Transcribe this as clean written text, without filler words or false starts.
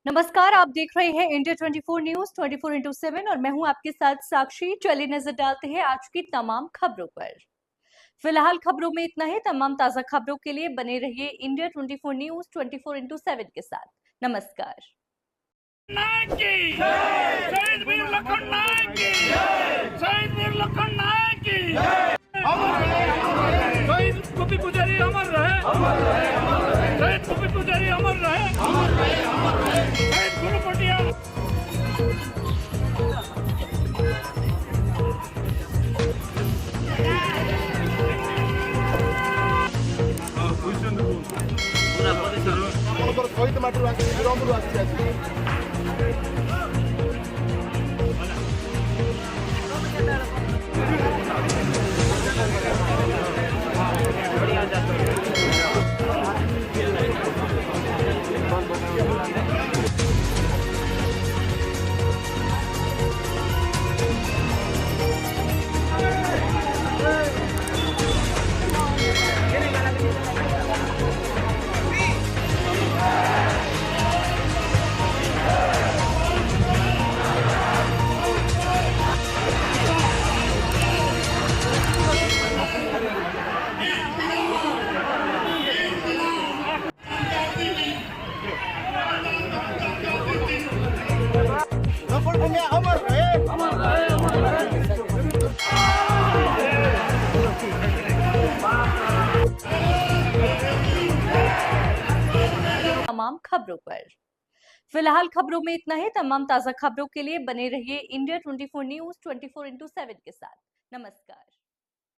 नमस्कार, आप देख रहे हैं इंडिया 24 न्यूज 24x7 और मैं हूं आपके साथ साक्षी। चलिए नजर डालते हैं आज की तमाम खबरों पर। फिलहाल खबरों में इतना ही। तमाम ताजा खबरों के लिए बने रहिए इंडिया 24 न्यूज 24x7 के साथ। नमस्कार। गोपी पुजारी अमर रहे, शहीद गोपी पुजारी अमर रहे, शहीद गुरु पटिया। ଶହୀଦ ମାଟିରୁ ଆସିଛି, ବିରମରୁ ଆସିଛି ଆଜି। तमाम खबरों पर। फिलहाल खबरों में इतना ही। तमाम ताजा खबरों के लिए बने रहिए इंडिया 24 न्यूज 24x7 के साथ। नमस्कार।